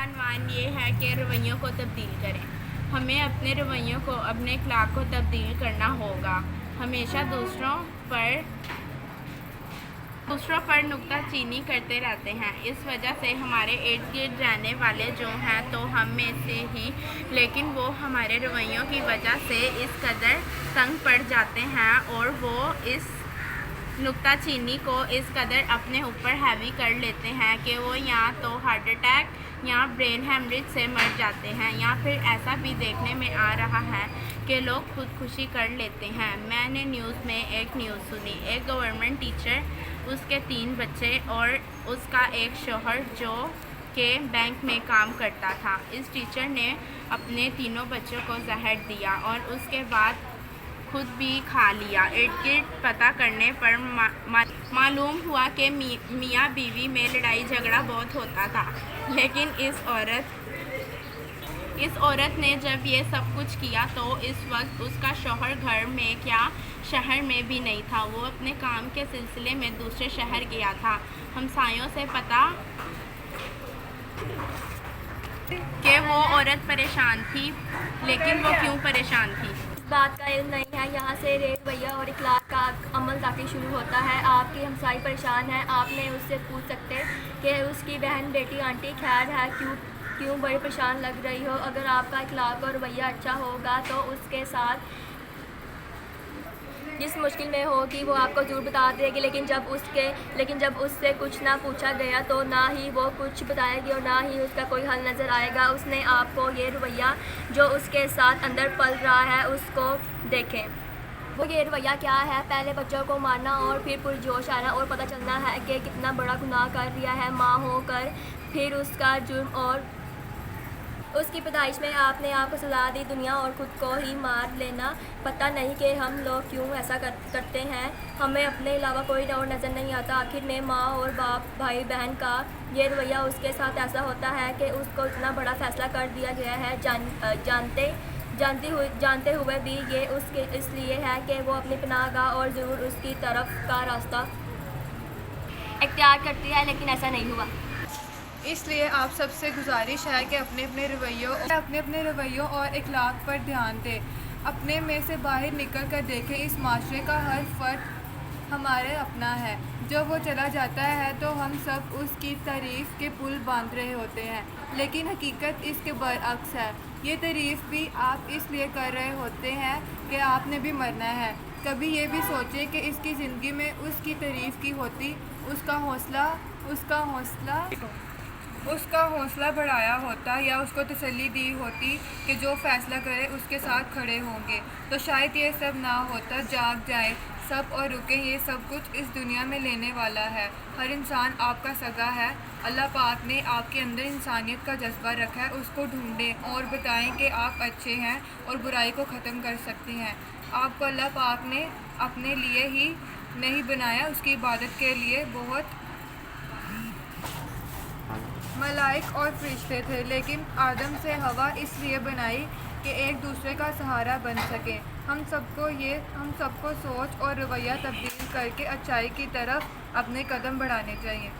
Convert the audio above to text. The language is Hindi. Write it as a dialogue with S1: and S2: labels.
S1: अनवान ये है कि रवैयों को तब्दील करें। हमें अपने रवैयों को, अपने अखलाक को तब्दील करना होगा। हमेशा दूसरों पर नुक्ताचीनी करते रहते हैं। इस वजह से हमारे इर्द गिर्द रहने वाले जो हैं तो हम में से ही, लेकिन वो हमारे रवैयों की वजह से इस कदर तंग पड़ जाते हैं और वो इस नुक्ताचीनी को इस कदर अपने ऊपर हैवी कर लेते हैं कि वो या तो हार्ट अटैक या ब्रेन हेमरेज से मर जाते हैं, या फिर ऐसा भी देखने में आ रहा है कि लोग खुदकुशी कर लेते हैं। मैंने न्यूज़ में एक न्यूज़ सुनी, एक गवर्नमेंट टीचर, उसके 3 बच्चे और उसका एक शौहर जो के बैंक में काम करता था। इस टीचर ने अपने तीनों बच्चों को जहर दिया और उसके बाद खुद भी खा लिया। इर्द गिर्द पता करने पर मालूम हुआ कि मियाँ बीवी में लड़ाई झगड़ा बहुत होता था, लेकिन इस औरत ने जब ये सब कुछ किया तो इस वक्त उसका शौहर घर में क्या शहर में भी नहीं था। वो अपने काम के सिलसिले में दूसरे शहर गया था। हमसायों से पता कि वो औरत परेशान थी, लेकिन वो क्यों परेशान थी?
S2: बात का इल्म नहीं है। यहाँ से रवैया और इखलाक का अमल ताकि शुरू होता है। आपकी हमसाई परेशान है, आपने उससे पूछ सकते कि उसकी बहन, बेटी, आंटी खैर है, क्यों बड़ी परेशान लग रही हो। अगर आपका इखलाक और रवैया अच्छा होगा तो उसके साथ जिस मुश्किल में होगी वो आपको ज़रूर बता देगी, लेकिन जब उससे कुछ ना पूछा गया तो ना ही वो कुछ बताएगी और ना ही उसका कोई हल नज़र आएगा। उसने आपको ये रवैया जो उसके साथ अंदर पल रहा है उसको देखें। वो ये रवैया क्या है? पहले बच्चों को मारना और फिर पुरजोश आना और पता चलना है कि कितना बड़ा गुनाह कर दिया है माँ होकर, फिर उसका जुर्म और उसकी पैदाइश में आपने आपको सजा दी, दुनिया और ख़ुद को ही मार लेना। पता नहीं कि हम लोग क्यों ऐसा करते हैं। हमें अपने अलावा कोई और नज़र नहीं आता। आखिर में माँ और बाप, भाई बहन का ये रवैया उसके साथ ऐसा होता है कि उसको इतना बड़ा फ़ैसला कर दिया गया है, जानते हुए भी ये उसके इसलिए है कि वो अपनी पनाहगाह और ज़रूर उसकी तरफ का रास्ता इख्तियार करती है, लेकिन ऐसा नहीं हुआ।
S3: इसलिए आप सबसे गुजारिश है कि अपने अपने रवैयों और इखलाक पर ध्यान दें। अपने में से बाहर निकल कर देखें। इस माशरे का हर फ़र्द हमारे अपना है। जब वो चला जाता है तो हम सब उसकी तारीफ़ के पुल बांध रहे होते हैं, लेकिन हकीकत इसके बरअक्स है। ये तारीफ़ भी आप इसलिए कर रहे होते हैं कि आपने भी मरना है। कभी ये भी सोचें कि इसकी ज़िंदगी में उसकी तारीफ़ की होती, उसका हौसला बढ़ाया होता या उसको तसल्ली दी होती कि जो फ़ैसला करे उसके साथ खड़े होंगे, तो शायद ये सब ना होता। जाग जाए सब और रुकें। ये सब कुछ इस दुनिया में लेने वाला है। हर इंसान आपका सगा है। अल्लाह पाक ने आपके अंदर इंसानियत का जज्बा रखा है, उसको ढूंढें और बताएं कि आप अच्छे हैं और बुराई को ख़त्म कर सकते हैं। आपको अल्लाह पाक ने अपने लिए ही नहीं बनाया, उसकी इबादत के लिए बहुत मलाइक और फरिश्ते थे, लेकिन आदम से हवा इसलिए बनाई कि एक दूसरे का सहारा बन सके। हम सबको सोच और रवैया तब्दील करके अच्छाई की तरफ अपने कदम बढ़ाने चाहिए।